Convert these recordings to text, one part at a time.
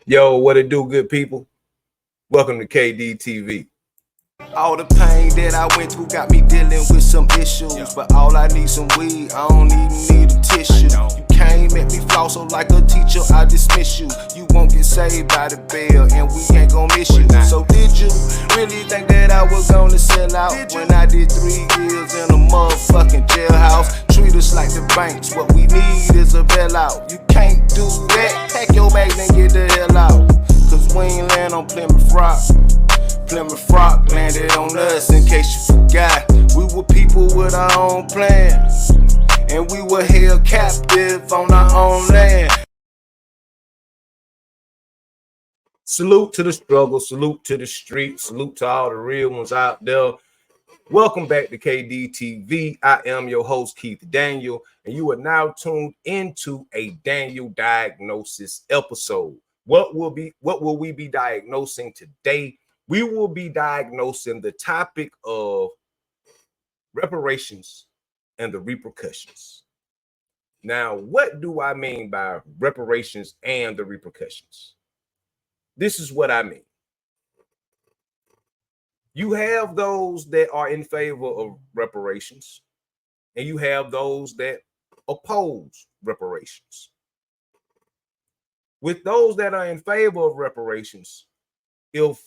Yo, what it do, good people? Welcome to KDTV. All the pain that I went through got me dealing with some issues. But all I need some weed, I don't even need a tissue. You came at me floss, so like a teacher, I dismiss you. You won't get saved by the bell, and we ain't gon' miss you. So did you really think that I was gonna sell out when I did 3 years in a motherfucking jailhouse? Treat us like the banks, what we need is a bailout. You can't do that, pack your bags and get the hell out. Cause we ain't land on Plymouth Rock. Plymouth Rock landed on us, in case you forgot. We were people with our own plans, and we were held captive on our own land. Salute to the struggle, salute to the street, salute to all the real ones out there. Welcome back to KDTV. I am your host, Keith Daniel, and you are now tuned into a Daniel Diagnosis episode. What will we be diagnosing today? We will be diagnosing the topic of reparations and the repercussions. Now, what do I mean by reparations and the repercussions? This is what I mean. You have those that are in favor of reparations, and you have those that oppose reparations. With those that are in favor of reparations, if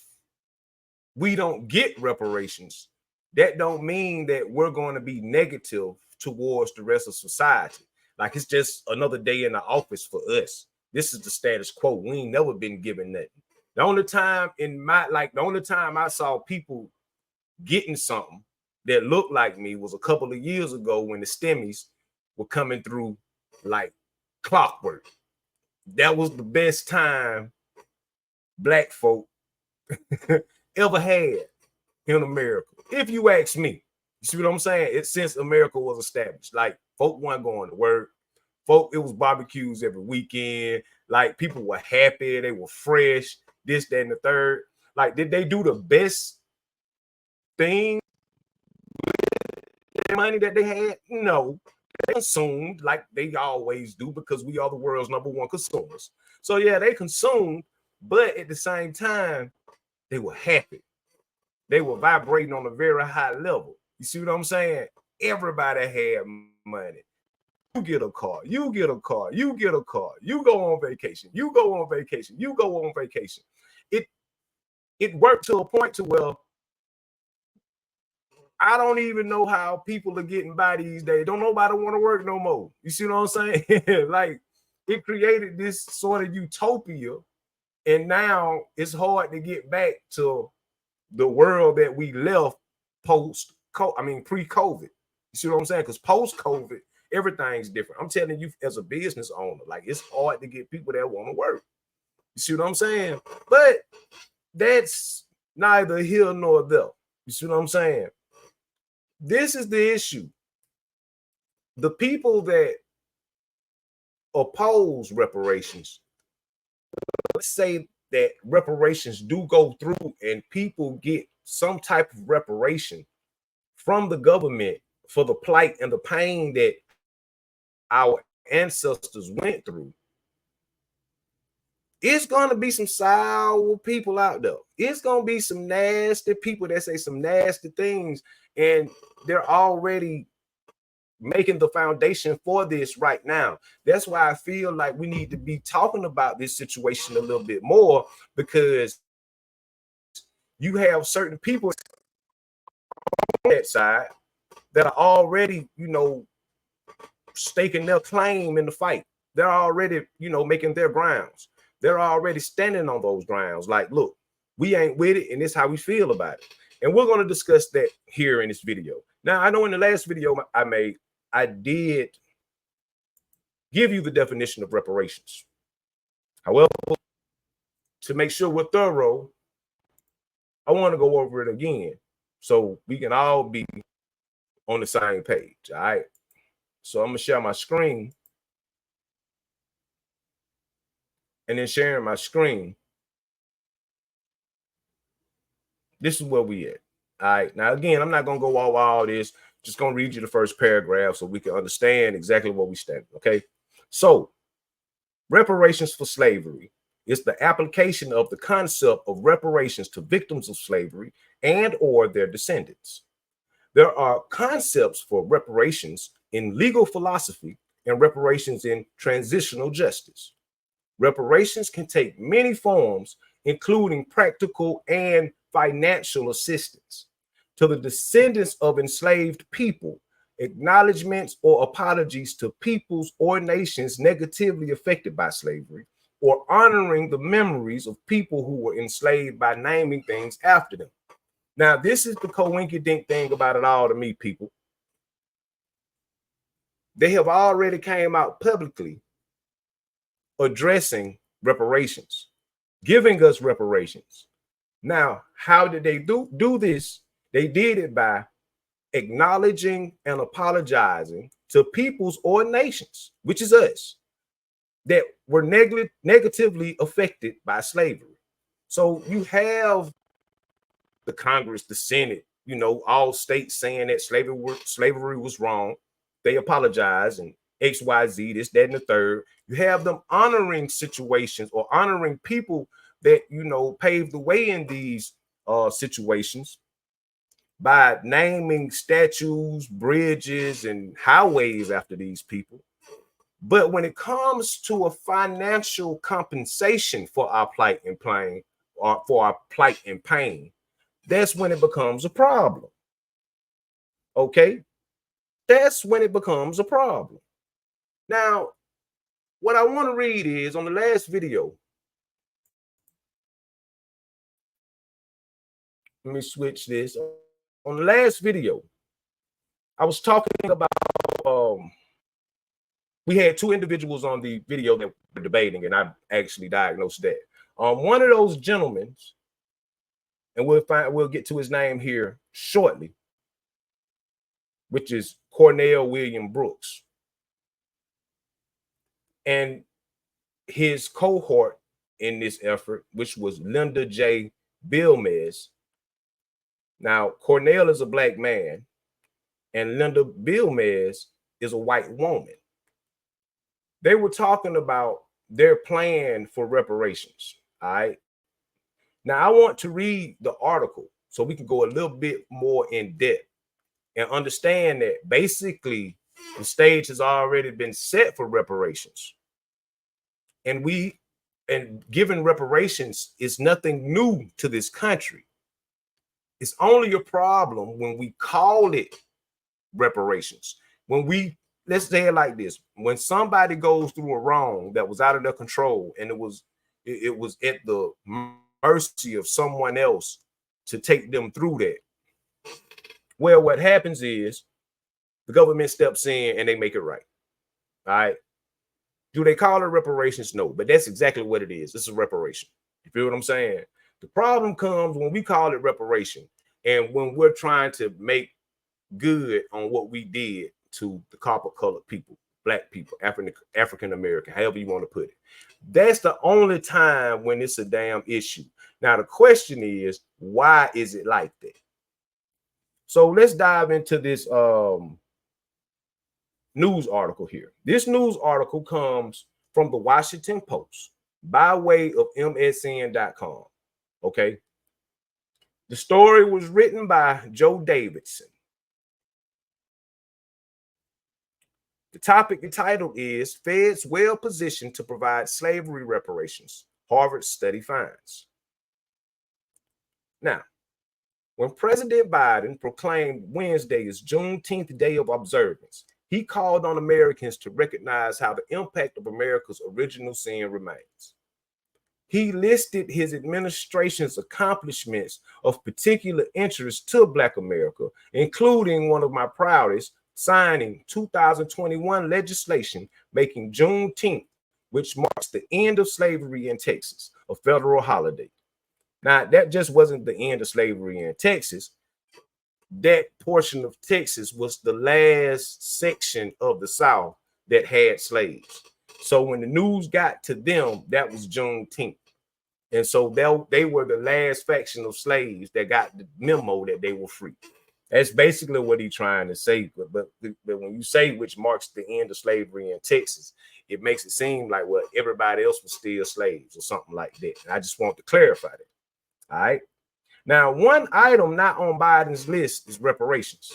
we don't get reparations, that don't mean that we're going to be negative towards the rest of society. Like it's just another day in the office for us. This is the status quo. We ain't never been given nothing. The only time I saw people getting something that looked like me was a couple of years ago when the stimmies were coming through like clockwork. That was the best time black folk ever had in America, if you ask me. You see what I'm saying? It's since America was established. Like folk weren't going to work. Folk, it was barbecues every weekend. Like people were happy, they were fresh, this, that, and the third. Like, did they do the best thing with the money that they had? No. They consumed like they always do because we are the world's #1 consumers. So yeah, they consumed, but at the same time, they were happy. They were vibrating on a very high level. You see what I'm saying? Everybody had money. You get a car, you get a car, you get a car, you go on vacation, you go on vacation, you go on vacation. It worked to a point to where I don't even know how people are getting by these days. Don't nobody want to work no more. You see what I'm saying? Like it created this sort of utopia, and now it's hard to get back to the world that we left pre-COVID. You see what I'm saying? Because post-COVID, everything's different. I'm telling you, as a business owner, like it's hard to get people that want to work. You see what I'm saying? But that's neither here nor there. You see what I'm saying? This is the issue. The people that oppose reparations, let's say that reparations do go through and people get some type of reparation from the government for the plight and the pain that our ancestors went through. It's going to be some sour people out there. It's going to be some nasty people that say some nasty things, and they're already making the foundation for this right now. That's why I feel like we need to be talking about this situation a little bit more, because you have certain people on that side that are already, staking their claim in the fight. They're already, making their grounds. They're already standing on those grounds. Like, look, we ain't with it, and this is how we feel about it. And we're going to discuss that here in this video. Now, I know in the last video I made, I did give you the definition of reparations. However, to make sure we're thorough, I want to go over it again so we can all be on the same page. All right. So I'm going to share my screen. And then sharing my screen, this is where we at. All right. Now, again, I'm not going to go over all this. Just going to read you the first paragraph so we can understand exactly where we stand. Okay. So reparations for slavery. It's the application of the concept of reparations to victims of slavery and or their descendants. There are concepts for reparations in legal philosophy and reparations in transitional justice. Reparations can take many forms, including practical and financial assistance to the descendants of enslaved people, acknowledgments or apologies to peoples or nations negatively affected by slavery, or honoring the memories of people who were enslaved by naming things after them. Now, this is the coinkydink thing about it all to me, people. They have already came out publicly addressing reparations, giving us reparations. Now, how did they do this? They did it by acknowledging and apologizing to peoples or nations, which is us, that were negatively affected by slavery. So you have the Congress, the Senate, all states saying that slavery was wrong. They apologize and XYZ, this, that, and the third. You have them honoring situations or honoring people that, paved the way in these situations by naming statues, bridges, and highways after these people. But when it comes to a financial compensation for our plight and pain, or for our plight and pain, that's when it becomes a problem. Okay? That's when it becomes a problem. Now, what I want to read is on the last video. Let me switch this. On the last video, I was talking about we had two individuals on the video that were debating, and I actually diagnosed that. One of those gentlemen, and we'll get to his name here shortly, which is Cornell William Brooks. And his cohort in this effort, which was Linda J. Bilmez. Now, Cornell is a black man, and Linda Bilmez is a white woman. They were talking about their plan for reparations. All right. Now, I want to read the article so we can go a little bit more in depth and understand that basically the stage has already been set for reparations. And giving reparations is nothing new to this country. It's only a problem when we call it reparations. Let's say it like this: when somebody goes through a wrong that was out of their control, and it was at the mercy of someone else to take them through that. Well, what happens is the government steps in and they make it right. All right. Do they call it reparations? No, but that's exactly what it is. It's a reparation. You feel what I'm saying? The problem comes when we call it reparation and when we're trying to make good on what we did to the copper-colored people, black people, African American, however you want to put it. That's the only time when it's a damn issue. Now, the question is, why is it like that? So let's dive into this news article here. This news article comes from the Washington Post by way of MSN.com. Okay. The story was written by Joe Davidson. The topic entitled is Feds Well Positioned to Provide Slavery Reparations, Harvard Study Finds. Now, when President Biden proclaimed Wednesday as Juneteenth Day of Observance, he called on Americans to recognize how the impact of America's original sin remains. He listed his administration's accomplishments of particular interest to Black America, including one of my proudest, signing 2021 legislation making Juneteenth, which marks the end of slavery in Texas, a federal holiday. Now, that just wasn't the end of slavery in Texas. That portion of Texas was the last section of the South that had slaves. So when the news got to them, that was Juneteenth. And so they were the last faction of slaves that got the memo that they were free. That's basically what he's trying to say. But when you say which marks the end of slavery in Texas, it makes it seem like, well, everybody else was still slaves or something like that. And I just want to clarify that. All right. Now, one item not on Biden's list is reparations.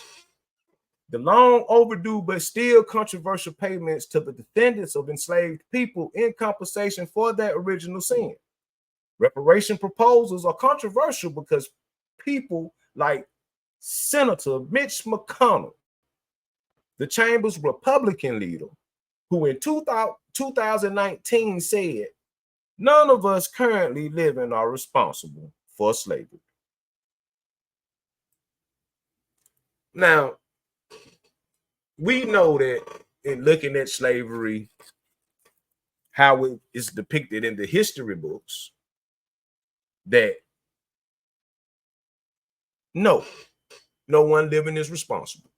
The long overdue but still controversial payments to the descendants of enslaved people in compensation for their original sin. Reparation proposals are controversial because people like Senator Mitch McConnell, the chamber's Republican leader, who in 2019 said, none of us currently living are responsible for slavery. Now, we know that in looking at slavery, how it is depicted in the history books, that no one living is responsible.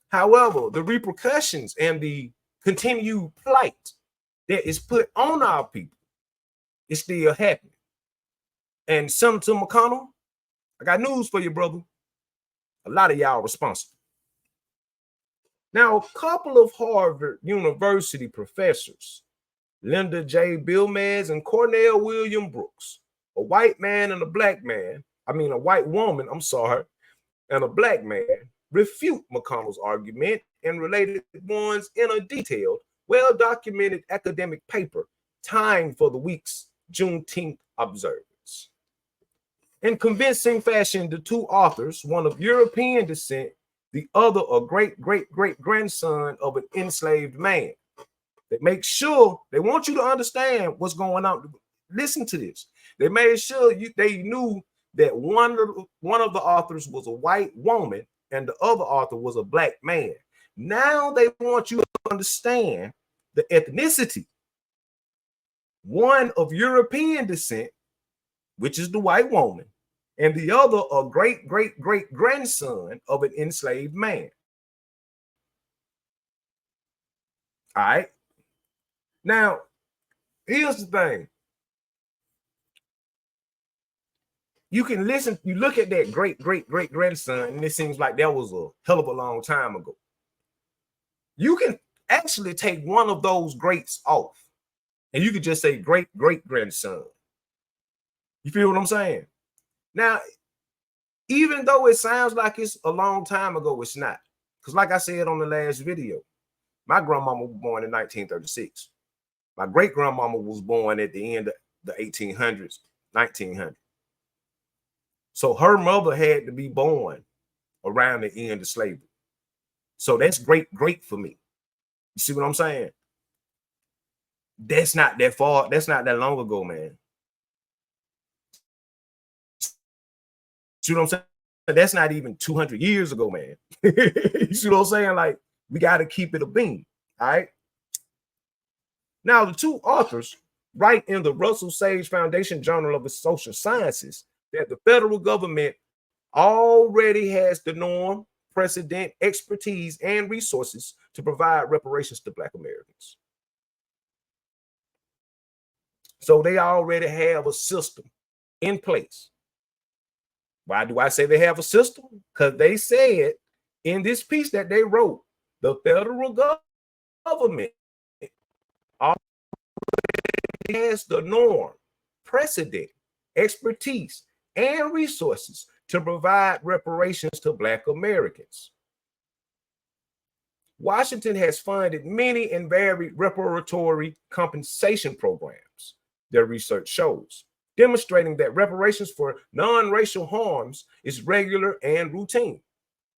However, the repercussions and the continued plight that is put on our people is still happening. And Senator McConnell, I got news for you, brother. A lot of y'all responsible. Now, a couple of Harvard University professors, Linda J. Bilmez and Cornell William Brooks, a white man and a black man, a white woman, and a black man, refute McConnell's argument and related ones in a detailed, well-documented academic paper timed for the week's Juneteenth observance. In convincing fashion, the two authors, one of European descent, the other a great-great-great-grandson of an enslaved man, they make sure, they want you to understand what's going on. Listen to this. They made sure they knew that one of the authors was a white woman and the other author was a black man. Now they want you to understand the ethnicity. One of European descent, which is the white woman, and the other a great-great-great-grandson of an enslaved man. All right. Now, here's the thing. You can listen, you look at that great-great-great-grandson, and it seems like that was a hell of a long time ago. You can actually take one of those greats off, and you could just say great-great-grandson. You feel what I'm saying? Now, even though it sounds like it's a long time ago, it's not. Because like I said on the last video, my grandmama was born in 1936. My great-grandmama was born at the end of the 1800s, 1900. So her mother had to be born around the end of slavery. So that's great for me. You see what I'm saying? That's not that far. That's not that long ago, man. See what I'm saying? That's not even 200 years ago, man. You see what I'm saying? Like, we got to keep it a beam. All right. Now, the two authors write in the Russell Sage Foundation Journal of the Social Sciences that the federal government already has the norm, precedent, expertise, and resources to provide reparations to Black Americans. So they already have a system in place. Why do I say they have a system? Because they said in this piece that they wrote, the federal government already has the norm, precedent, expertise, and resources to provide reparations to Black Americans. Washington has funded many and varied reparatory compensation programs, their research shows, demonstrating that reparations for non-racial harms is regular and routine,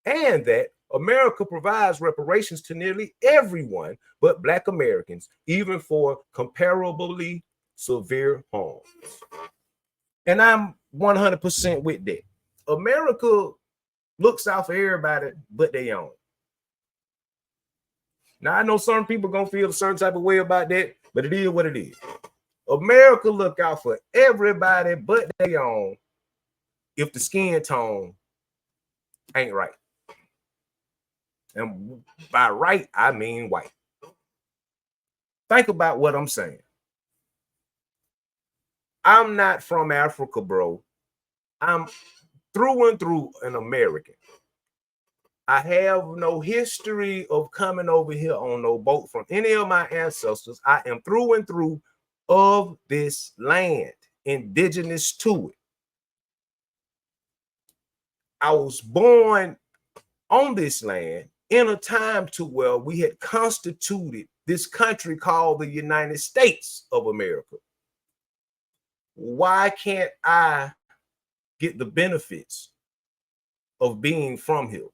and that America provides reparations to nearly everyone but Black Americans, even for comparably severe harms. And I'm 100% with that. America looks out for everybody but their own. Now, I know some people are going to feel a certain type of way about that, but it is what it is. America look out for everybody but their own if the skin tone ain't right. And by right, I mean white. Think about what I'm saying. I'm not from Africa, bro. I'm through and through an American. I have no history of coming over here on no boat from any of my ancestors. I am through and through of this land, indigenous to it. I was born on this land in a time to where we had constituted this country called the United States of America. Why can't I get the benefits of being from here?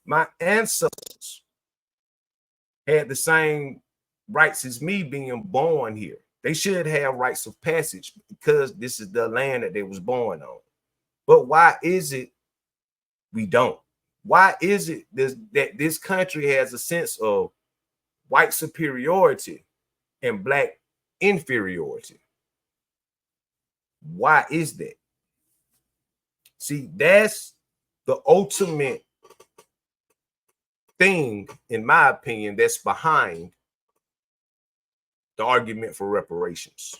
My ancestors had the same rights as me being born here. They should have rights of passage because this is the land that they was born on. But why is it we don't? Why is it that this country has a sense of white superiority and black inferiority? Why is that? See, that's the ultimate thing, in my opinion, that's behind the argument for reparations.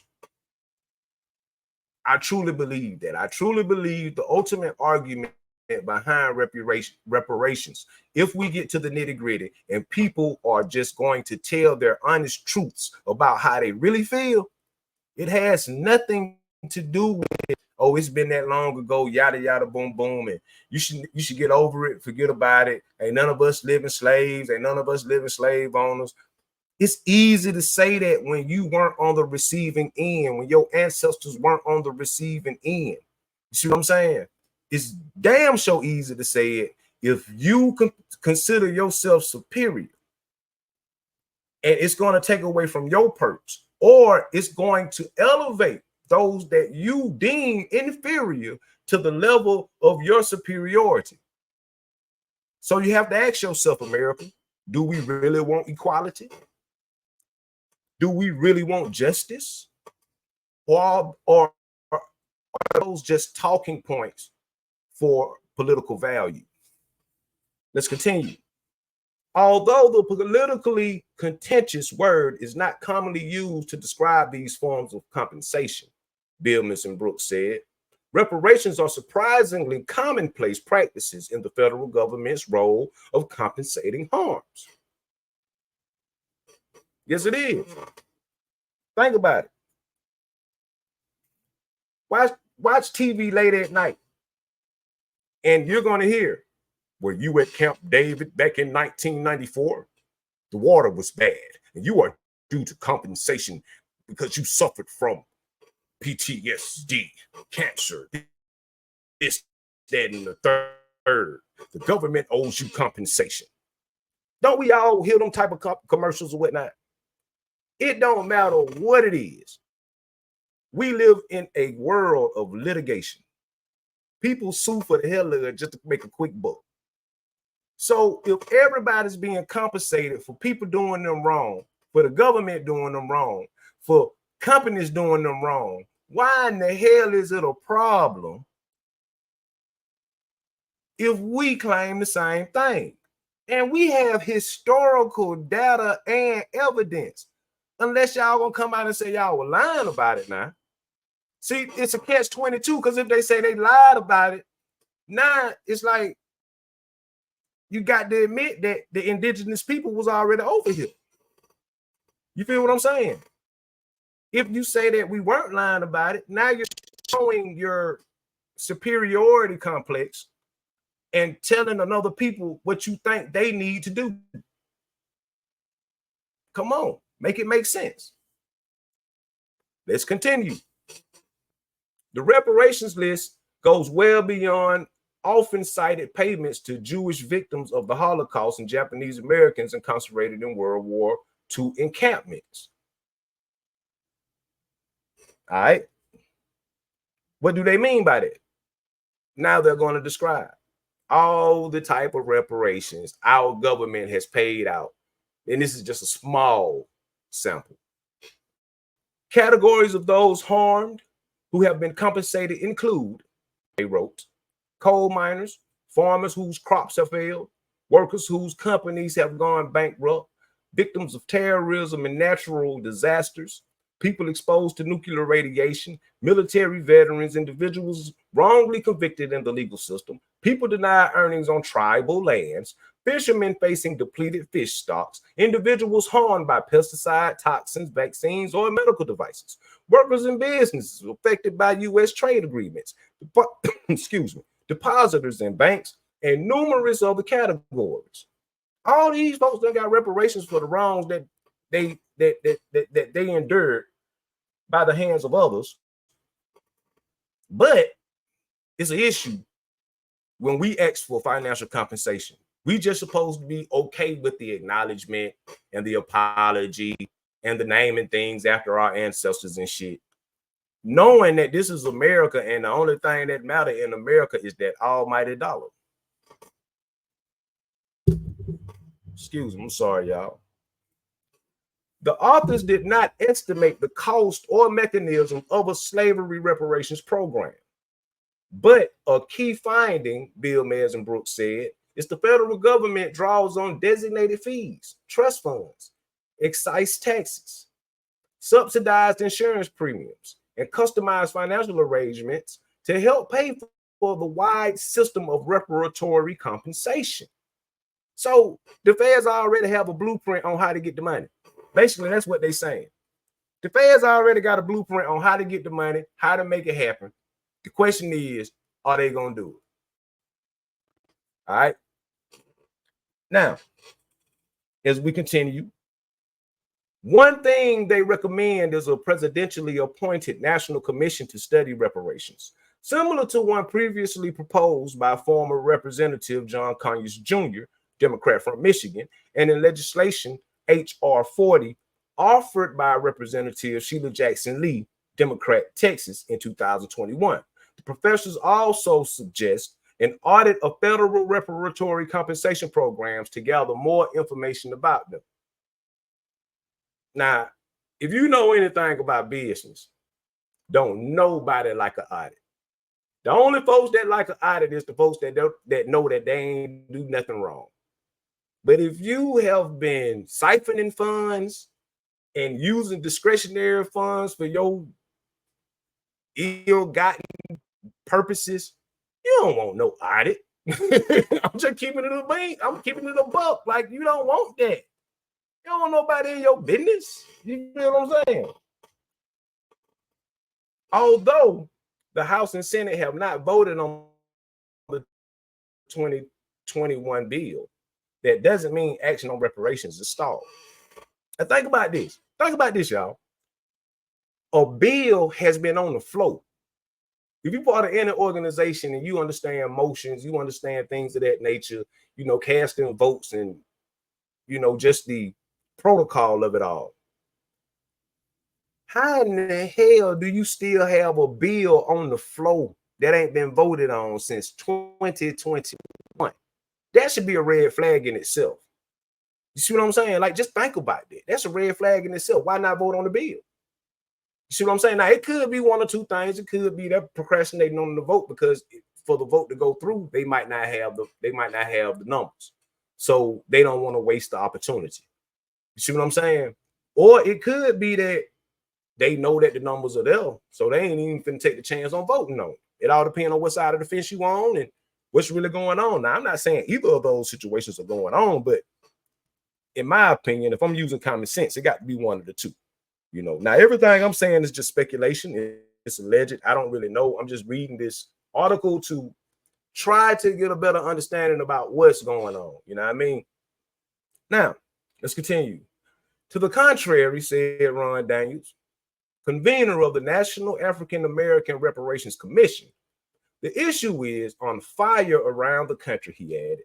I truly believe that. I truly believe the ultimate argument behind reparations, if we get to the nitty-gritty and people are just going to tell their honest truths about how they really feel, it has nothing to do with it. Oh, it's been that long ago, yada yada boom boom, and you should get over it, forget about it. Ain't none of us living slaves, ain't none of us living slave owners. It's easy to say that when you weren't on the receiving end, when your ancestors weren't on the receiving end. You see what I'm saying? It's damn so easy to say it if you consider yourself superior, and it's going to take away from your perks, or it's going to elevate those that you deem inferior to the level of your superiority. So you have to ask yourself, America, do we really want equality? Do we really want justice? Or are those just talking points for political value? Let's continue. Although the politically contentious word is not commonly used to describe these forms of compensation, Billness and Brooks said, reparations are surprisingly commonplace practices in the federal government's role of compensating harms. Yes, it is. Think about it. Watch TV late at night, and you're going to hear, were you at Camp David back in 1994? The water was bad, and you are due to compensation because you suffered from PTSD, cancer, this, that, and the third. The government owes you compensation. Don't we all hear them type of commercials or whatnot? It don't matter what it is. We live in a world of litigation. People sue for the hell of it just to make a quick buck. So if everybody's being compensated for people doing them wrong, for the government doing them wrong, for companies doing them wrong, why in the hell is it a problem if we claim the same thing? And we have historical data and evidence. Unless y'all gonna come out and say y'all were lying about it now. See, it's a catch-22, because if they say they lied about it, now it's like you got to admit that the indigenous people was already over here. You feel what I'm saying? If you say that we weren't lying about it, now you're showing your superiority complex and telling another people what you think they need to do. Come on, make it make sense. Let's continue. The reparations list goes well beyond often cited payments to Jewish victims of the Holocaust and Japanese Americans incarcerated in World War II encampments. All right. What do they mean by that? Now they're going to describe all the type of reparations our government has paid out. And this is just a small sample. Categories of those harmed who have been compensated include, they wrote, coal miners, farmers whose crops have failed, workers whose companies have gone bankrupt, victims of terrorism and natural disasters, people exposed to nuclear radiation, military veterans, individuals wrongly convicted in the legal system, people denied earnings on tribal lands, fishermen facing depleted fish stocks, individuals harmed by pesticide, toxins, vaccines, or medical devices, workers in businesses affected by U.S. trade agreements, excuse me, depositors in banks, and numerous other categories. All these folks that got reparations for the wrongs that they endured by the hands of others. But it's an issue when we ask for financial compensation. We just supposed to be okay with the acknowledgement and the apology and the naming things after our ancestors and shit, knowing that this is America and the only thing that matters in America is that almighty dollar. Excuse me, I'm sorry, y'all. The authors did not estimate the cost or mechanism of a slavery reparations program. But a key finding, Bill Mays and Brooks said, is the federal government draws on designated fees, trust funds, excise taxes, subsidized insurance premiums, and customized financial arrangements to help pay for the wide system of reparatory compensation. So the feds already have a blueprint on how to get the money. Basically, that's what they're saying. The feds already got a blueprint on how to get the money, how to make it happen. The question is, are they going to do it? All right. Now, as we continue, one thing they recommend is a presidentially appointed national commission to study reparations, similar to one previously proposed by former Representative John Conyers Jr., Democrat from Michigan, and in legislation H.R. 40, offered by Representative Sheila Jackson Lee, Democrat, Texas, in 2021. The professors also suggest an audit of federal reparatory compensation programs to gather more information about them. Now, if you know anything about business, don't nobody like an audit. The only folks that like an audit is the folks that know that they ain't do nothing wrong. But if you have been siphoning funds and using discretionary funds for your ill-gotten purposes, you don't want no audit. I'm just keeping it a bank. I'm keeping it a buck. Like, you don't want that. You don't want nobody in your business. You feel what I'm saying? Although the House and Senate have not voted on the 2021 bill, that doesn't mean action on reparations is stalled. And think about this. Think about this, y'all. A bill has been on the floor. If you're part of any organization and you understand motions, you understand things of that nature, you know, casting votes and, you know, just the protocol of it all. How in the hell do you still have a bill on the floor that ain't been voted on since 2021? That should be a red flag in itself. You see what I'm saying? Like, just think about that. That's a red flag in itself. Why not vote on the bill? You see what I'm saying? Now, it could be one or two things. It could be they're procrastinating on the vote because for the vote to go through, they might not have the numbers. So they don't want to waste the opportunity. You see what I'm saying? Or it could be that they know that the numbers are there, so they ain't even finna take the chance on voting on it. It all depends on what side of the fence you on and what's really going on. Now, I'm not saying either of those situations are going on, but in my opinion, if I'm using common sense, it got to be one of the two. You know, now everything I'm saying is just speculation. It's alleged. I don't really know. I'm just reading this article to try to get a better understanding about what's going on. You know what I mean? Now, let's continue. To the contrary, said Ron Daniels, convener of the National African American Reparations Commission, the issue is on fire around the country, he added,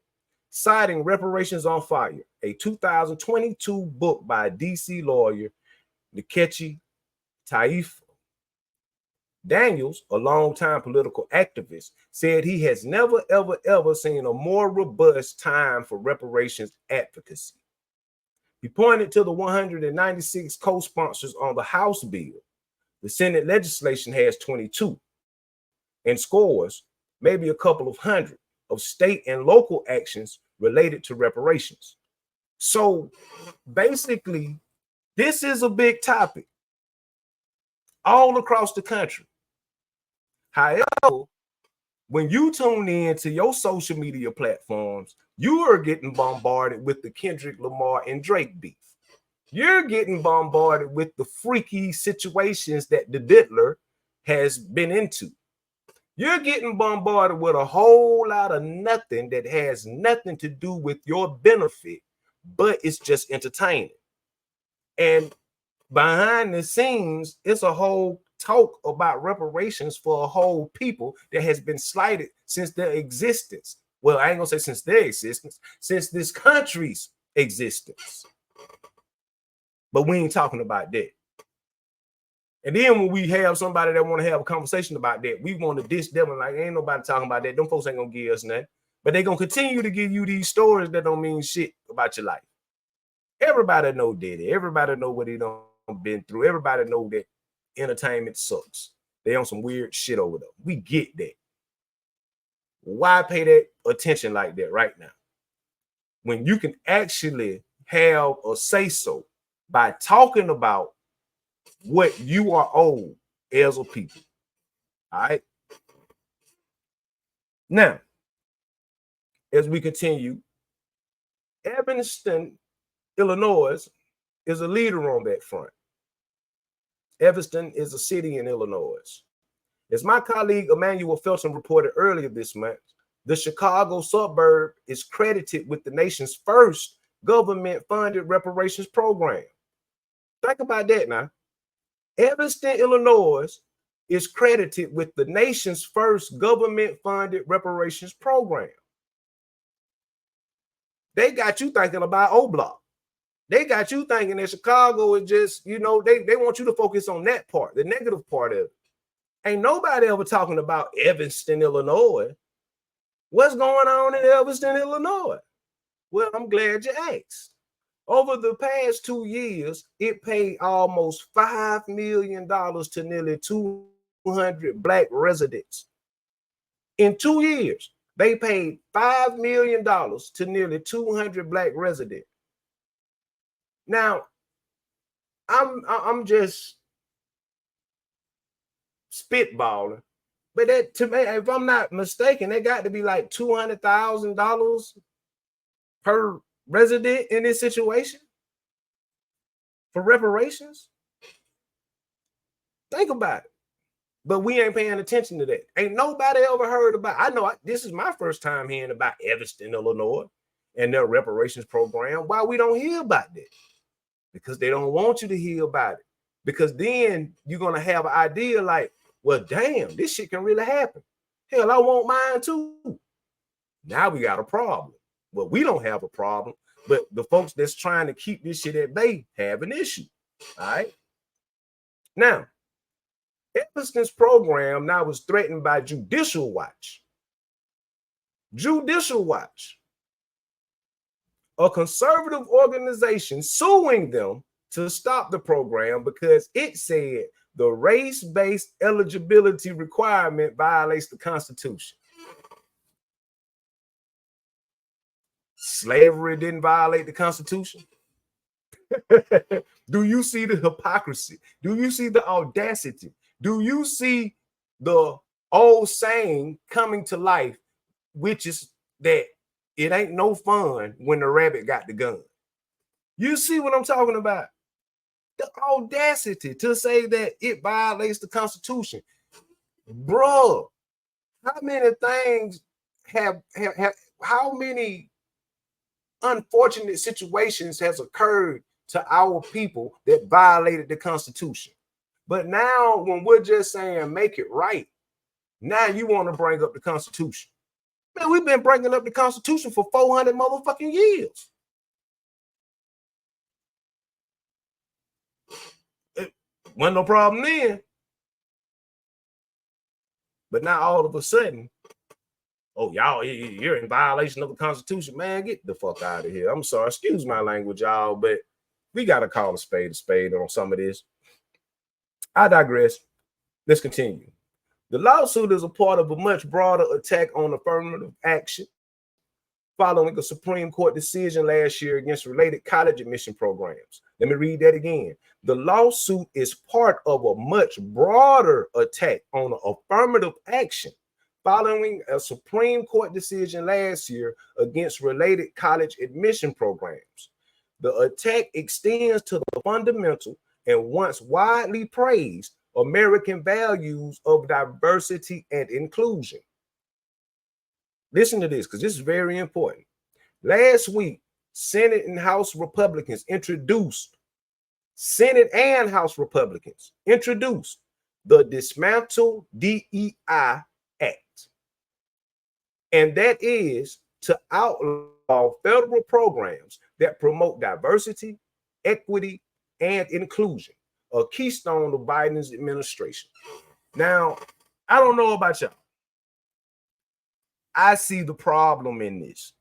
citing Reparations on Fire, a 2022 book by DC lawyer Nkechi Taifo. Daniels, a longtime political activist, said he has never, ever seen a more robust time for reparations advocacy. He pointed to the 196 co-sponsors on the House bill. The Senate legislation has 22 and scores maybe a couple of hundred of state and local actions related to reparations. So basically, this is a big topic. all across the country. However, when you tune in to your social media platforms, you are getting bombarded with the Kendrick Lamar and Drake beef. You're getting bombarded with the freaky situations that the diddler has been into. You're getting bombarded with a whole lot of nothing that has nothing to do with your benefit, but it's just entertaining. And behind the scenes, it's a whole talk about reparations for a whole people that has been slighted since their existence. Well, I ain't gonna say since their existence, since this country's existence. But we ain't talking about that. And then when we have somebody that want to have a conversation about that, we want to dish them and like, ain't nobody talking about that. Them folks ain't gonna give us nothing. But they gonna continue to give you these stories that don't mean shit about your life. Everybody know Diddy. Everybody know what he done been through. Everybody know that entertainment sucks. They on some weird shit over there. We get that. Why pay that attention like that right now? When you can actually have a say-so by talking about what you are owed as a people. All right. Now, as we continue, Evanston, Illinois is a leader on that front. Evanston is a city in Illinois. As my colleague Emmanuel Felton reported earlier this month, the Chicago suburb is credited with the nation's first government-funded reparations program. Think about that now. Evanston, Illinois is credited with the nation's first government-funded reparations program. They got you thinking about O-Block. They got you thinking that Chicago is just, you know, they want you to focus on that part, the negative part of it. Ain't nobody ever talking about Evanston, Illinois. What's going on in Evanston, Illinois? Well, I'm glad you asked. Over the past 2 years, it paid almost $5 million to nearly 200 Black residents. In 2 years, they paid $5 million to nearly 200 Black residents. Now, I'm just spitballing, but that, to me, if I'm not mistaken, they got to be like $200,000 per resident in this situation for reparations. Think about it. But we ain't paying attention to that. Ain't nobody ever heard about. I know this is my first time hearing about Evanston, Illinois, and their reparations program. Why we don't hear about that? Because they don't want you to hear about it. Because then you're gonna have an idea like, well, damn, this shit can really happen. Hell, I want mine too. Now we got a problem. Well, we don't have a problem, but the folks that's trying to keep this shit at bay have an issue. All right. Now, Evanston's program now is threatened by Judicial Watch. Judicial Watch, a conservative organization suing them to stop the program because it said the race-based eligibility requirement violates the Constitution. Slavery didn't violate the Constitution. Do you see the hypocrisy? Do you see the audacity? Do you see the old saying coming to life, which is that it ain't no fun when the rabbit got the gun? You see what I'm talking about? The audacity to say that it violates the Constitution. Bruh, how many things have how many unfortunate situations has occurred to our people that violated the Constitution? But now when we're just saying make it right, now you want to bring up the Constitution. Man, we've been bringing up the Constitution for 400 motherfucking years. It wasn't no problem then. But now all of a sudden, oh, y'all, you're in violation of the Constitution. Man, get the fuck out of here. I'm sorry, excuse my language, y'all, but we got to call a spade on some of this. I digress. Let's continue. The lawsuit is a part of a much broader attack on affirmative action, following a Supreme Court decision last year against related college admission programs. Let me read that again. The lawsuit is part of a much broader attack on affirmative action following a Supreme Court decision last year against related college admission programs. The attack extends to the fundamental and once widely praised American values of diversity and inclusion. Listen to this, because this is very important. Last week, Senate and House Republicans introduced the Dismantle DEI Act. And that is to outlaw federal programs that promote diversity, equity, and inclusion, a keystone of Biden's administration. Now, I don't know about y'all. I see the problem in this.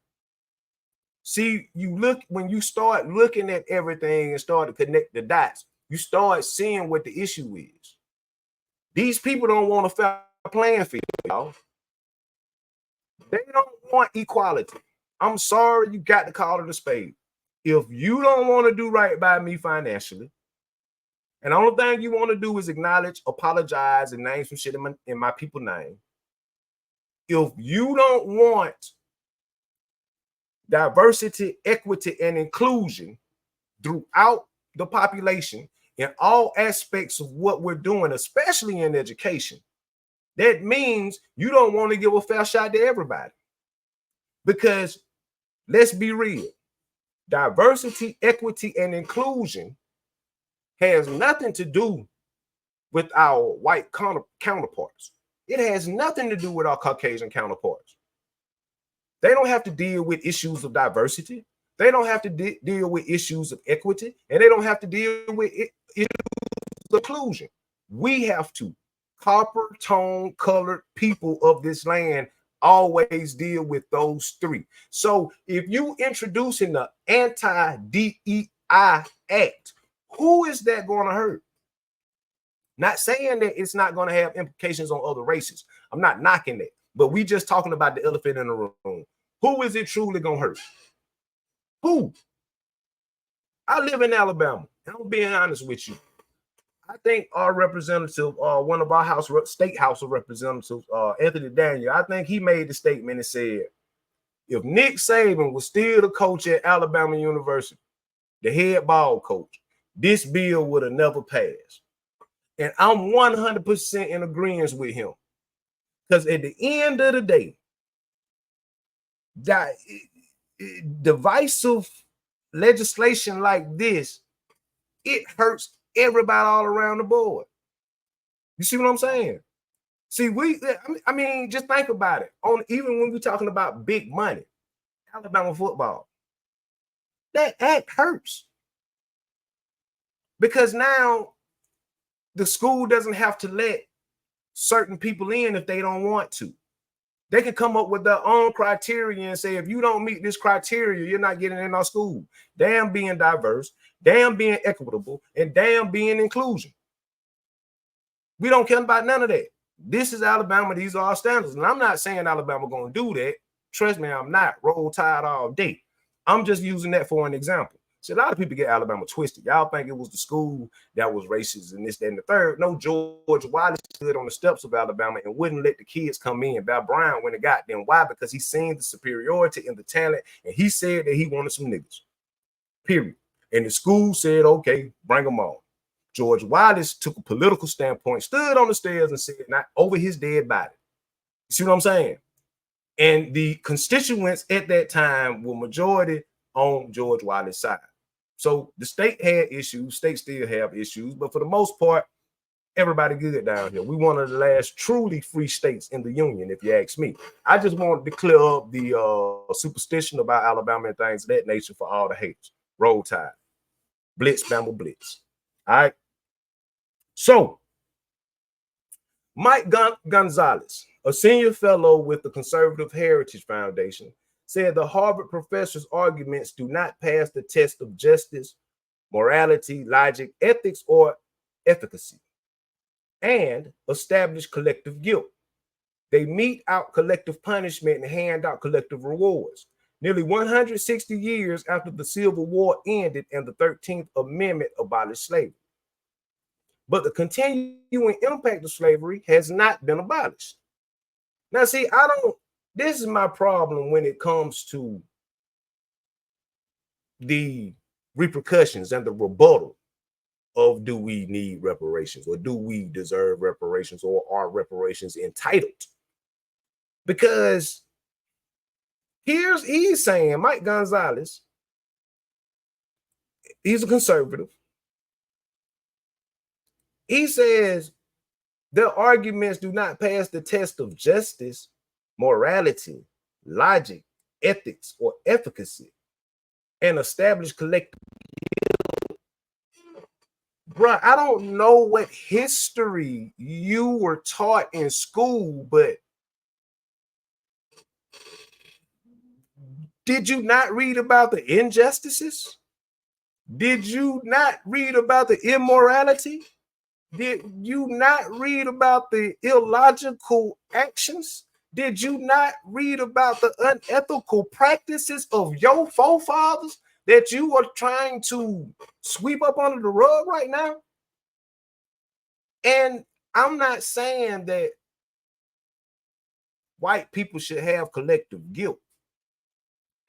See, when you start looking at everything and start to connect the dots, you start seeing what the issue is. These people don't want a fair playing field, y'all. They don't want equality. I'm sorry, you got to call it a spade. If you don't want to do right by me financially, and the only thing you want to do is acknowledge, apologize, and name some shit in my people's name. If you don't want diversity, equity, and inclusion throughout the population in all aspects of what we're doing, especially in education, that means you don't want to give a fair shot to everybody. Because let's be real, diversity, equity, and inclusion has nothing to do with our white counterparts. It has nothing to do with our Caucasian counterparts. They don't have to deal with issues of diversity. They don't have to deal with issues of equity, and they don't have to deal with issues of inclusion. We have to. Copper, tone, colored people of this land always deal with those three. So if you introducing the anti-DEI Act, who is that going to hurt? Not saying that it's not going to have implications on other races. I'm not knocking that. But we just talking about the elephant in the room. Who is it truly going to hurt? Who? I live in Alabama, and I'm being honest with you. I think our representative, one of our state House of Representatives, Anthony Daniel, I think he made the statement and said, if Nick Saban was still the coach at Alabama University, the head ball coach, this bill would have never passed. And I'm 100% in agreement with him. Because at the end of the day, that divisive legislation like this, it hurts everybody all around the board. You see what I'm saying? See, I mean, just think about it. Even when we're talking about big money, Alabama football, that act hurts. Because now the school doesn't have to let certain people in if they don't want to. They can come up with their own criteria and say, if you don't meet this criteria, you're not getting in our school. Damn being diverse, damn being equitable, and damn being inclusion. We don't care about none of that. This is Alabama. These are our standards. And I'm not saying Alabama going to do that. Trust me, I'm not. Roll Tide all day. I'm just using that for an example. See, a lot of people get Alabama twisted. Y'all think it was the school that was racist and this, that, and the third. No, George Wallace stood on the steps of Alabama and wouldn't let the kids come in. Bob Brown when it got them. Why? Because he seen the superiority in the talent, and he said that he wanted some niggas. Period. And the school said, okay, bring them on. George Wallace took a political standpoint, stood on the stairs and said, not over his dead body. You see what I'm saying? And the constituents at that time were majority on George Wallace's side. So the state had issues, states still have issues, but for the most part, everybody good down here. We one of the last truly free states in the union, if you ask me. I just wanted to clear up the superstition about Alabama and things of that nature for all the haters. Roll Tide. Blitz, Bama, Blitz. All right. So Mike Gonzalez, a senior fellow with the Conservative Heritage Foundation, said the Harvard professor's arguments do not pass the test of justice, morality, logic, ethics, or efficacy, and establish collective guilt. They mete out collective punishment and hand out collective rewards. nearly 160 years after the Civil War ended and the 13th Amendment abolished slavery. But the continuing impact of slavery has not been abolished. Now, see, this is my problem when it comes to the repercussions and the rebuttal of do we need reparations or do we deserve reparations or are reparations entitled? Because he's saying, Mike Gonzalez, he's a conservative. He says their arguments do not pass the test of justice, morality, logic, ethics, or efficacy, and establish collective. Bruh, I don't know what history you were taught in school, but did you not read about the injustices? Did you not read about the immorality? Did you not read about the illogical actions? Did you not read about the unethical practices of your forefathers that you are trying to sweep up under the rug right now? And I'm not saying that white people should have collective guilt.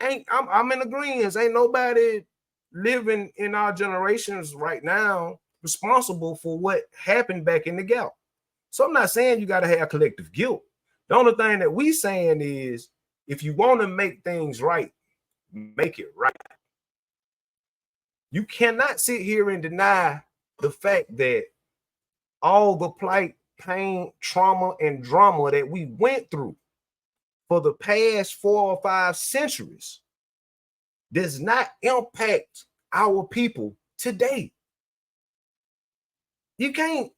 I'm in agreement. Ain't nobody living in our generations right now responsible for what happened back in the Gap. So I'm not saying you got to have collective guilt. The only thing that we saying is if you want to make things right, make it right. You cannot sit here and deny the fact that all the plight, pain, trauma, and drama that we went through for the past 4 or 5 centuries does not impact our people today. You can't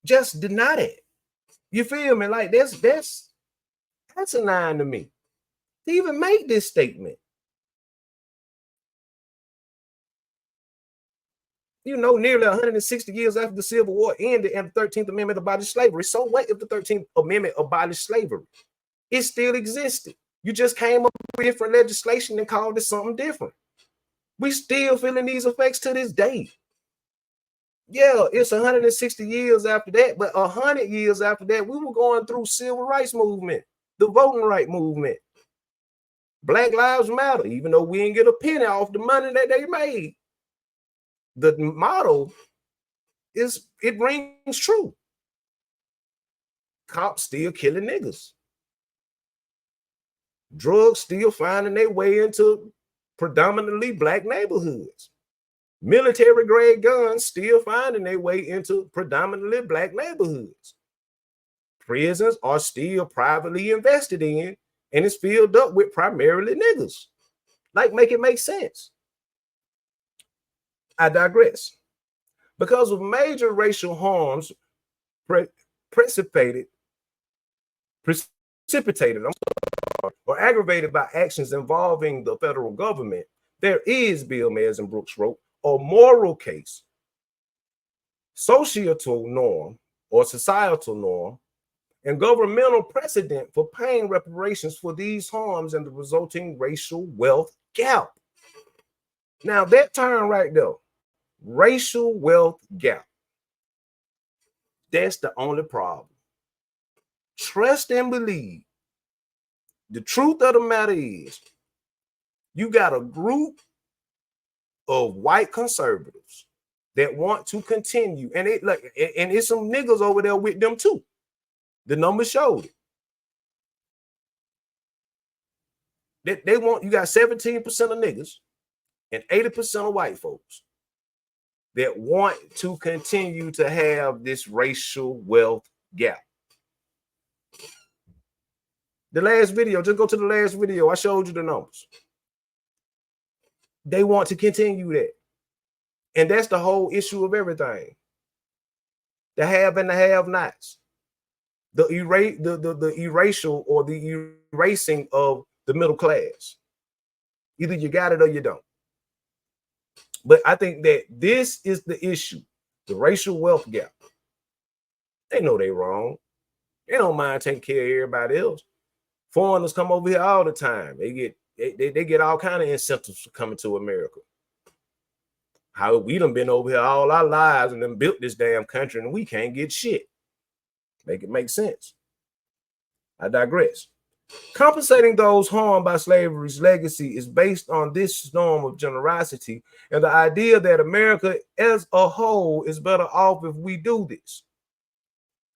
just deny that. You feel me? Like that's asinine to me to even make this statement. You know, nearly 160 years after the Civil War ended and the 13th Amendment abolished slavery. So what if the 13th Amendment abolished slavery? It still existed. You just came up with different legislation and called it something different. We still feeling these effects to this day. Yeah, it's 160 years after that, but 100 years after that, we were going through civil rights movement, the voting right movement. Black Lives Matter, even though we didn't get a penny off the money that they made. The motto is, it rings true. Cops still killing niggas. Drugs still finding their way into predominantly black neighborhoods. Military grade guns still finding their way into predominantly black neighborhoods. Prisons are still privately invested in and it's filled up with primarily niggas. Like, make it make sense. I digress. Because of major racial harms precipitated or aggravated by actions involving the federal government, there is, Bill Mays and Brooks wrote, a moral case, societal norm or societal norm, and governmental precedent for paying reparations for these harms and the resulting racial wealth gap. Now, that term right there, racial wealth gap, that's the only problem. Trust and believe. The truth of the matter is, you got a group of white conservatives that want to continue, and it's some niggas over there with them too. The numbers showed it. They want, you got 17% of niggas and 80% of white folks that want to continue to have this racial wealth gap. The last video, just go to the last video. I showed you the numbers. They want to continue that. And that's the whole issue of everything. The have and the have-nots. The erasure or the erasing of the middle class. Either you got it or you don't. But I think that this is the issue, the racial wealth gap. They know they wrong. They don't mind taking care of everybody else. Foreigners come over here all the time. They get They get all kind of incentives for coming to America. How we done been over here all our lives and then built this damn country and we can't get shit. Make it make sense. I digress. Compensating those harmed by slavery's legacy is based on this norm of generosity and the idea that America as a whole is better off if we do this.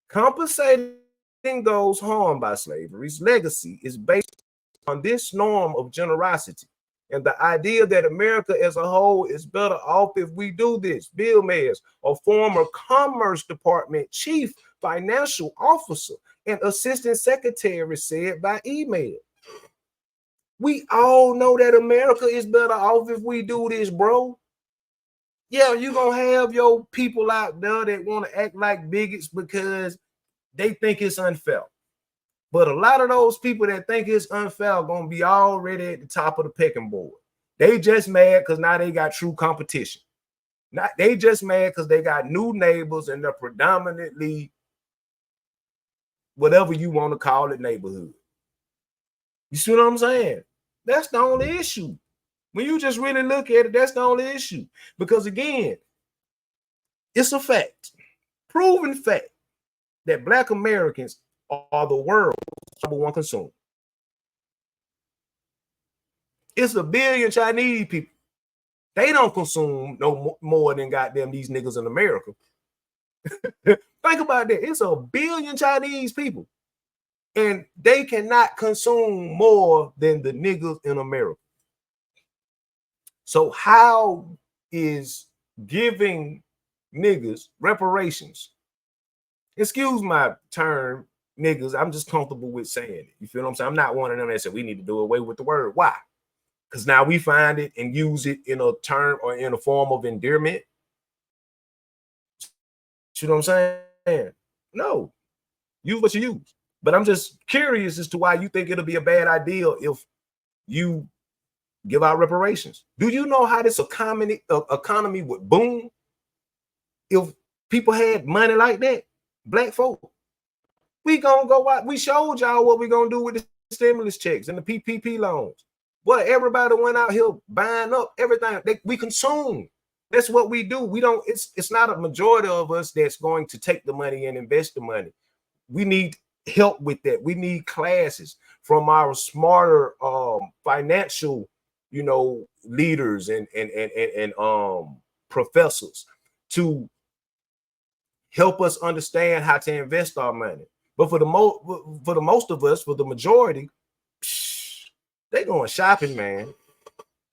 Compensating those harmed by slavery's legacy is based on this norm of generosity and the idea that America as a whole is better off if we do this. Bill Mayers, a former Commerce Department chief financial officer and assistant secretary, said by email. We all know that America is better off if we do this, bro. Yeah, you're going to have your people out there that want to act like bigots because they think it's unfair. But a lot of those people that think it's unfair are going to be already at the top of the pecking board. They just mad because now they got true competition. They just mad because they got new neighbors and they're predominantly whatever you want to call it neighborhood. You see what I'm saying? That's the only issue. When you just really look at it, that's the only issue. Because again, it's a fact, proven fact, that Black Americans are the world's number one consumer. It's a billion Chinese people. They don't consume no more than goddamn these niggas in America. Think about that. It's a billion Chinese people. And they cannot consume more than the niggas in America. So how is giving niggas reparations? Excuse my term, niggas. I'm just comfortable with saying it. You feel what I'm saying? I'm not one of them that said we need to do away with the word. Why? Because now we find it and use it in a term or in a form of endearment. You know what I'm saying? No. Use what you use. But I'm just curious as to why you think it'll be a bad idea if you give out reparations. Do you know how this economy would boom if people had money like that? Black folk. We gonna go out. We showed y'all what we gonna do with the stimulus checks and the PPP loans. Well, everybody went out here buying up everything. We consume. That's what we do. We don't. It's not a majority of us that's going to take the money and invest the money. We need help with that. We need classes from our smarter financial, leaders and professors to help us understand how to invest our money. But for the most of us, for the majority, they going shopping, man.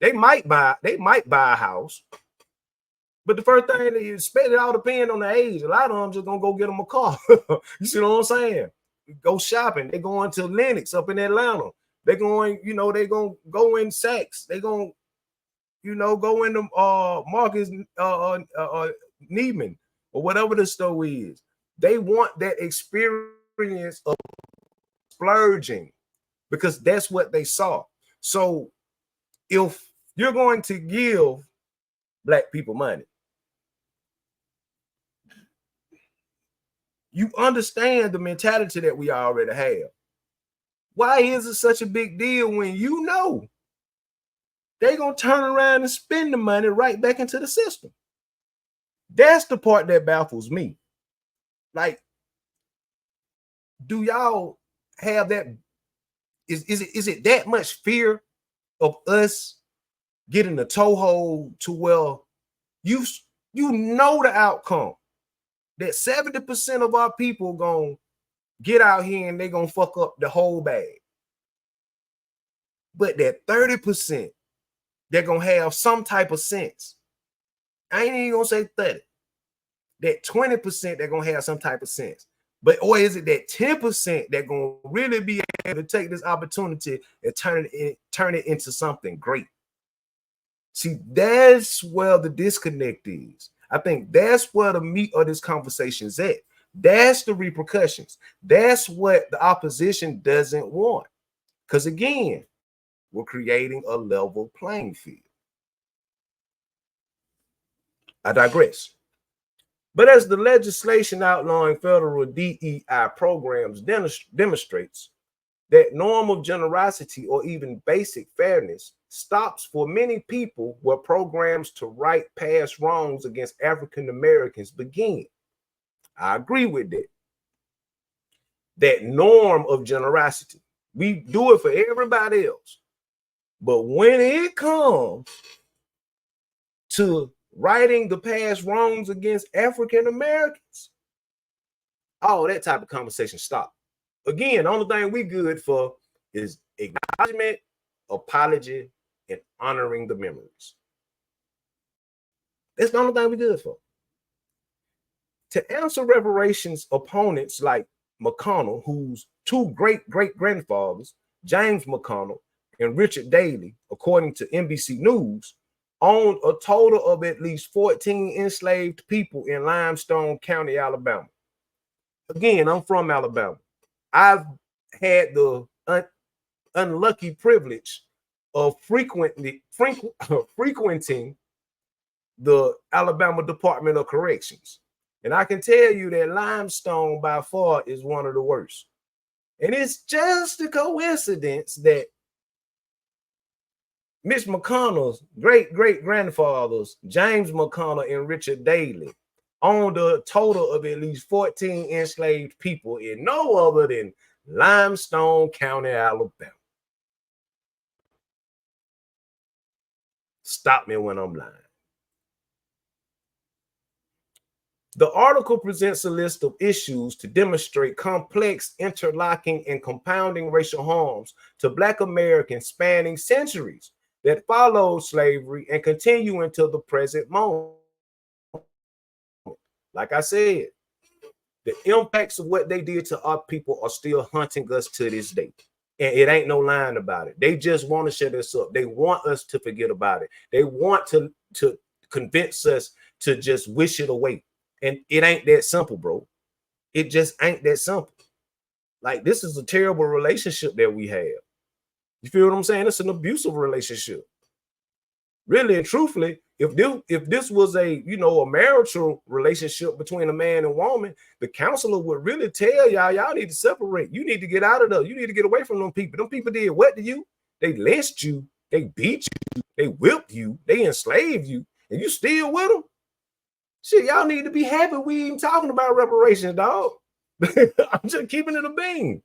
They might buy a house. But the first thing they spend, it all depends on the age. A lot of them just gonna go get them a car. You see what I'm saying? Go shopping. They going to Lenox up in Atlanta. They going, they gonna go in Saks. They gonna, go into Marcus Neiman or whatever the store is. They want that experience of splurging because that's what they saw. So if you're going to give Black people money, you understand the mentality that we already have. Why is it such a big deal when they're going to turn around and spend the money right back into the system? That's the part that baffles me. Like, do y'all have that? Is it that much fear of us getting a toehold to where you know the outcome? That 70% of our people gonna get out here and they gonna fuck up the whole bag. But that 30%, they're gonna have some type of sense. I ain't even gonna say 30. That 20%, they're gonna have some type of sense. But or is it that 10% that gonna really be able to take this opportunity and turn it into something great? See, that's where the disconnect is. I think that's where the meat of this conversation is at. That's the repercussions. That's what the opposition doesn't want. Because again, we're creating a level playing field. I digress. But as the legislation outlawing federal DEI programs demonstrates, That norm of generosity or even basic fairness stops for many people where programs to right past wrongs against African Americans begin. I agree with that. That norm of generosity. We do it for everybody else. But when it comes to righting the past wrongs against African Americans, all that type of conversation stop. Again, the only thing we good for is acknowledgement, apology, and honoring the memories. That's the only thing we good for. To answer reparations opponents like McConnell, whose two great-great-grandfathers, James McConnell and Richard Daley, according to NBC News, owned a total of at least 14 enslaved people in Limestone County, Alabama. Again, I'm from Alabama. I've had the unlucky privilege of frequenting the Alabama Department of Corrections. And I can tell you that Limestone by far is one of the worst. And it's just a coincidence that Mitch McConnell's great-great-grandfathers, James McConnell and Richard Daley, owned a total of at least 14 enslaved people in no other than Limestone County, Alabama. Stop me when I'm lying. The article presents a list of issues to demonstrate complex, interlocking, and compounding racial harms to Black Americans spanning centuries that followed slavery and continue until the present moment. Like I said, the impacts of what they did to our people are still haunting us to this day. And it ain't no lying about it. They just want to shut us up. They want us to forget about it. They want to convince us to just wish it away. And it ain't that simple, bro. It just ain't that simple. Like, this is a terrible relationship that we have. You feel what I'm saying? It's an abusive relationship. Really and truthfully, if this was a marital relationship between a man and woman, the counselor would really tell y'all need to separate. You need to get out of there. You need to get away from them people. Them people did what to you? They lynched you, they beat you, they whipped you, they enslaved you, and you still with them. Shit, y'all need to be happy we even talking about reparations, dog. I'm just keeping it a bean.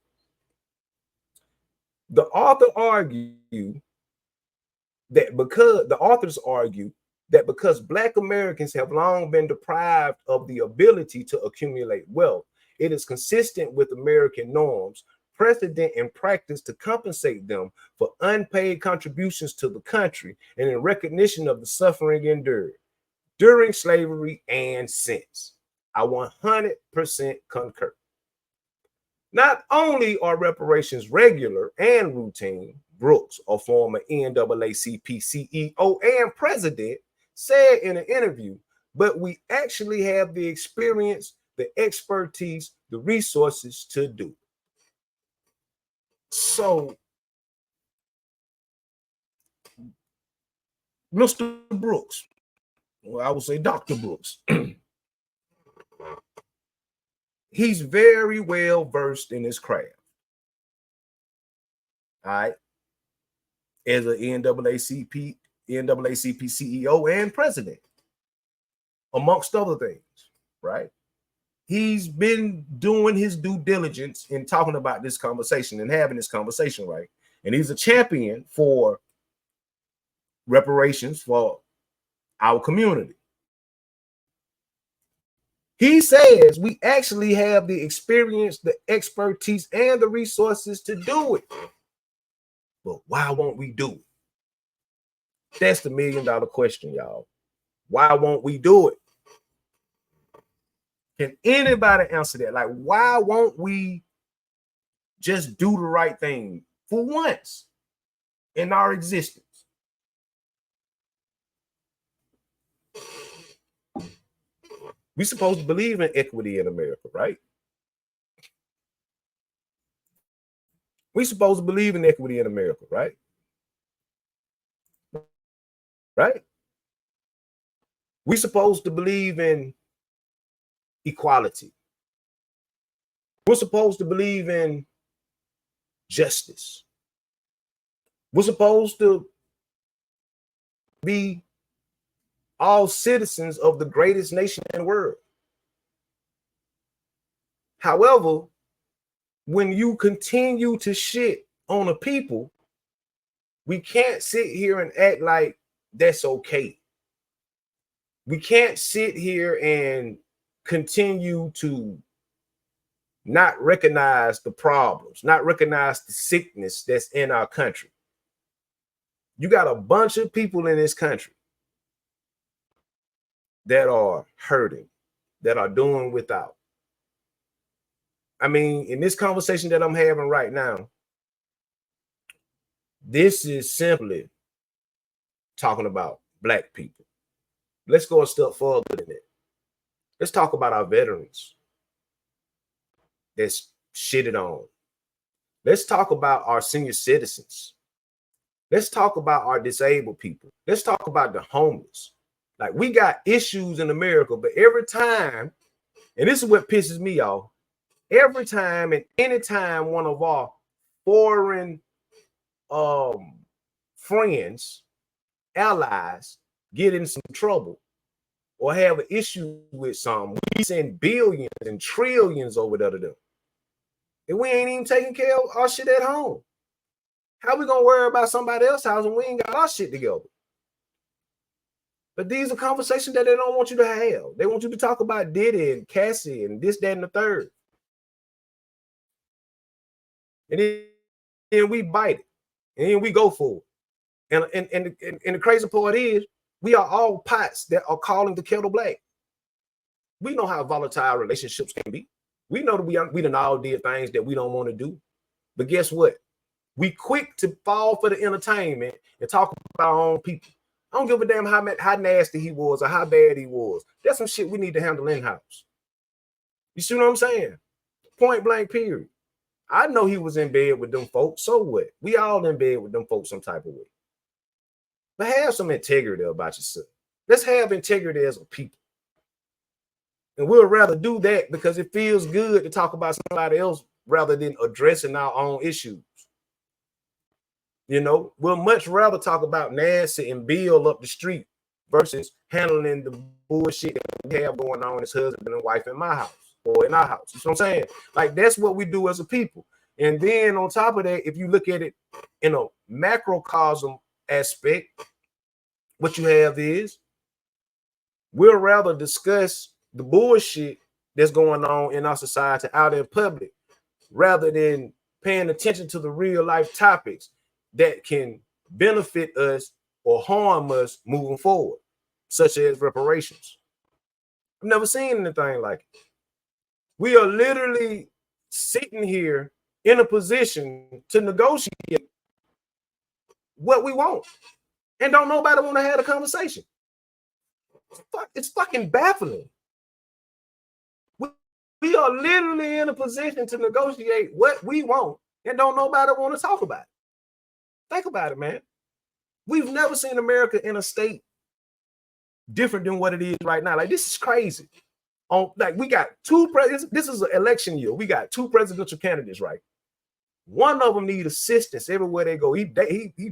The authors argue that because Black Americans have long been deprived of the ability to accumulate wealth, it is consistent with American norms, precedent, and practice to compensate them for unpaid contributions to the country and in recognition of the suffering endured during slavery and since. I 100% concur. Not only are reparations regular and routine, Brooks, a former NAACP CEO and president, said in an interview, but we actually have the experience, the expertise, the resources to do. So, Mr. Brooks, well, I would say Dr. Brooks, he's very well versed in his craft. All right. As an NAACP CEO and president, amongst other things, right? He's been doing his due diligence in talking about this conversation and having this conversation, right? And he's a champion for reparations for our community. He says we actually have the experience, the expertise, and the resources to do it. But why won't we do it? That's the $1 million question, y'all. Why won't we do it? Can anybody answer that? Like, why won't we just do the right thing for once in our existence? We're supposed to believe in equity in America, right? We're supposed to believe in equity in America, right? Right? We're supposed to believe in equality. We're supposed to believe in justice. We're supposed to be all citizens of the greatest nation in the world. However, when you continue to shit on a people, we can't sit here and act like that's okay. We can't sit here and continue to not recognize the problems, not recognize the sickness that's in our country. You got a bunch of people in this country that are hurting, that are doing without. I mean, in this conversation that I'm having right now, this is simply talking about Black people. Let's go a step further than that. Let's talk about our veterans that's shitted on. Let's talk about our senior citizens. Let's talk about our disabled people. Let's talk about the homeless. Like, we got issues in America, but every time, and this is what pisses me off, every time and anytime one of our foreign friends, allies get in some trouble or have an issue with some, we send billions and trillions over there to them. And we ain't even taking care of our shit at home. How we gonna worry about somebody else's house when we ain't got our shit together? But these are conversations that they don't want you to have. They want you to talk about Diddy and Cassie and this, that, and the third. And then we bite it. And then we go for it. And the crazy part is, we are all pots that are calling the kettle black. We know how volatile relationships can be. We know that we done all did things that we don't want to do. But guess what? We quick to fall for the entertainment and talk about our own people. I don't give a damn how nasty he was or how bad he was. That's some shit we need to handle in-house. You see what I'm saying? Point blank, period. I know he was in bed with them folks. So what? We all in bed with them folks some type of way. But have some integrity about yourself. Let's have integrity as a people. And we'll rather do that because it feels good to talk about somebody else rather than addressing our own issues. You know, we'll much rather talk about Nancy and Bill up the street versus handling the bullshit that we have going on as husband and wife in my house or in our house. You know what I'm saying? Like, that's what we do as a people. And then on top of that, if you look at it in a macrocosm aspect, what you have is we'll rather discuss the bullshit that's going on in our society out in public rather than paying attention to the real life topics that can benefit us or harm us moving forward, such as reparations. I've never seen anything like it. We are literally sitting here in a position to negotiate what we want, and don't nobody want to have a conversation. It's fucking baffling. We are literally in a position to negotiate what we want, and don't nobody want to talk about it. Think about it, man. We've never seen America in a state different than what it is right now. Like, this is crazy. We got two presidents. This is an election year. We got two presidential candidates, right? One of them need assistance everywhere they go. He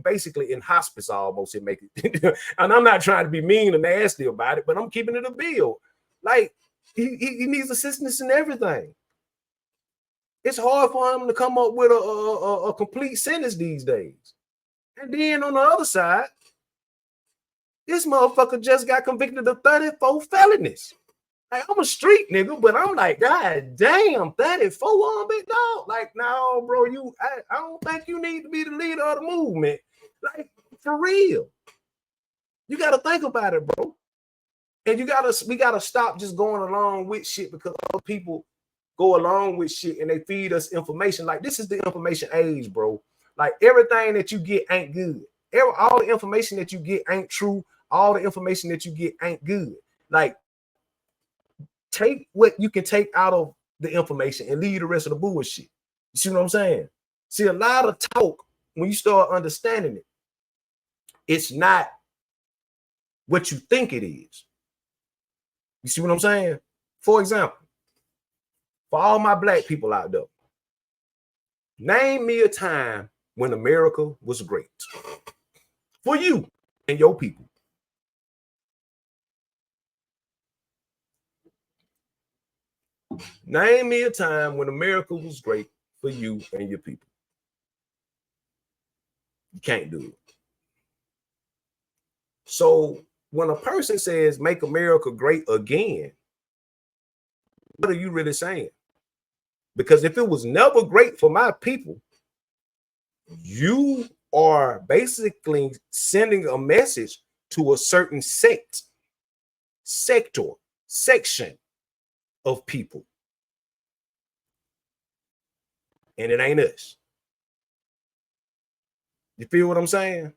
basically in hospice almost. It make it. And I'm not trying to be mean or nasty about it, but I'm keeping it a bill. Like, he needs assistance in everything. It's hard for him to come up with a complete sentence these days. And then on the other side, this motherfucker just got convicted of 34 felonies. Like, I'm a street nigga, but I'm like, God damn, 34 on big dog. Like, no, bro, I don't think you need to be the leader of the movement. Like, for real. You got to think about it, bro. And we gotta stop just going along with shit because other people go along with shit and they feed us information. Like, this is the information age, bro. Like, everything that you get ain't good. All the information that you get ain't true. All the information that you get ain't good. Like, take what you can take out of the information and leave the rest of the bullshit. You see what I'm saying? See, a lot of talk, when you start understanding it, it's not what you think it is. You see what I'm saying? For example, for all my black people out there, Name me a time when America was great for you and your people. Name me a time when America was great for you and your people. You can't do it. So when a person says make America great again, what are you really saying? Because if it was never great for my people, you are basically sending a message to a certain sector, section of people. And it ain't us. You feel what I'm saying?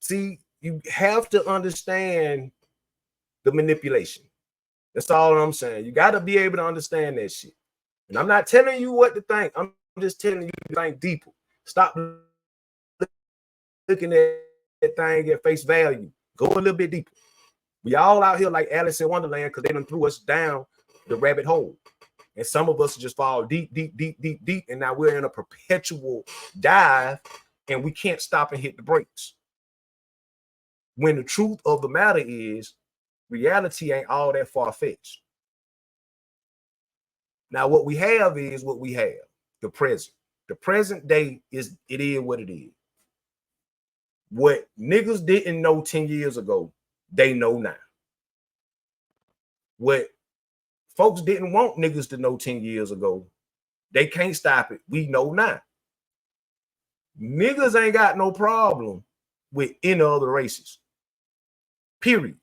See, you have to understand the manipulation. That's all I'm saying. You got to be able to understand that shit. And I'm not telling you what to think. I'm just telling you to think deeper. Stop looking at that thing at face value. Go a little bit deeper. We all out here like Alice in Wonderland because they done threw us down the rabbit hole. And some of us just fall deep, deep, deep, deep, deep. And now we're in a perpetual dive and we can't stop and hit the brakes. When the truth of the matter is, reality ain't all that far-fetched. Now, what we have is what we have, the present. The present day is what it is. What niggas didn't know 10 years ago, they know now. What folks didn't want niggas to know 10 years ago, they can't stop it. We know now. Niggas ain't got no problem with any other races. Period.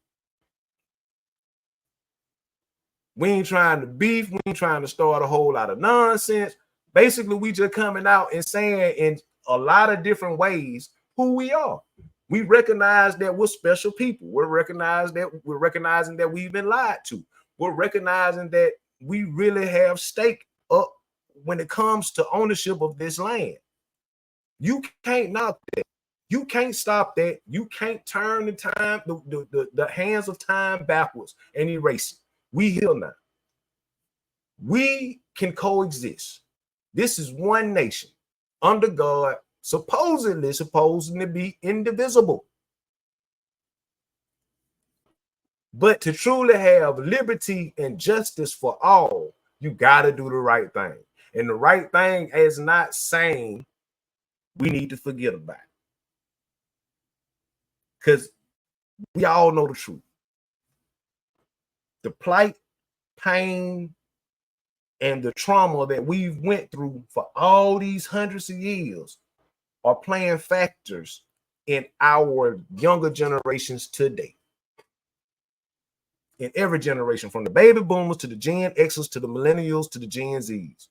We ain't trying to beef. We ain't trying to start a whole lot of nonsense. Basically, we just coming out and saying in a lot of different ways who we are. We recognize that we're special people. We're recognizing that we've been lied to. We're recognizing that we really have stake up when it comes to ownership of this land. You can't knock that. You can't stop that. You can't turn the hands of time backwards and erase it. We here now. We can coexist. This is one nation under God, supposedly to be indivisible. But to truly have liberty and justice for all, you got to do the right thing. And the right thing is not saying we need to forget about it. Because we all know the truth. The plight, pain, and the trauma that we've went through for all these hundreds of years are playing factors in our younger generations today. In every generation, from the baby boomers to the Gen Xers to the millennials to the Gen Zs.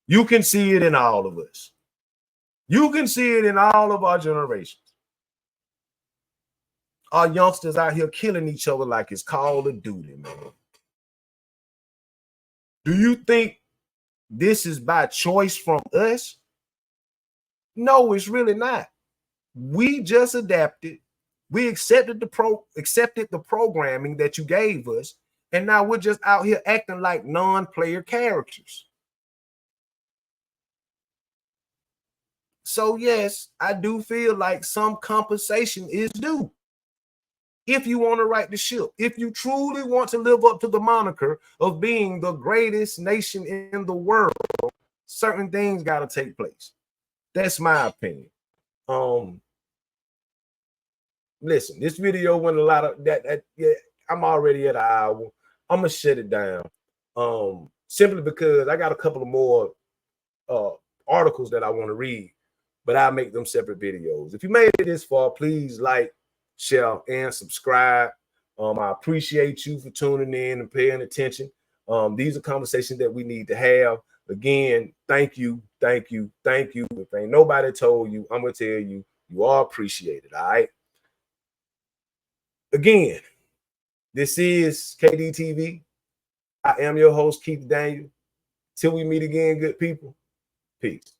You can see it in all of us. You can see it in all of our generations. Our youngsters out here killing each other like it's Call of Duty, man. Do you think this is by choice from us? No, it's really not. We just adapted. We accepted the programming that you gave us, and now we're just out here acting like non-player characters. So yes, I do feel like some compensation is due. If you want to right the ship, if you truly want to live up to the moniker of being the greatest nation in the world, certain things got to take place. That's my opinion. Listen, this video went a lot of that. Yeah, I'm already at an hour. I'm gonna shut it down. Simply because I got a couple of more articles that I want to read, but I'll make them separate videos. If you made it this far, please like, share, and subscribe. I appreciate you for tuning in and paying attention. These are conversations that we need to have. Again, thank you, thank you, thank you. If ain't nobody told you, I'm gonna tell you, you are appreciated. All right. Again, this is KDTV. I am your host, Keith Daniel. Till we meet again, good people. Peace.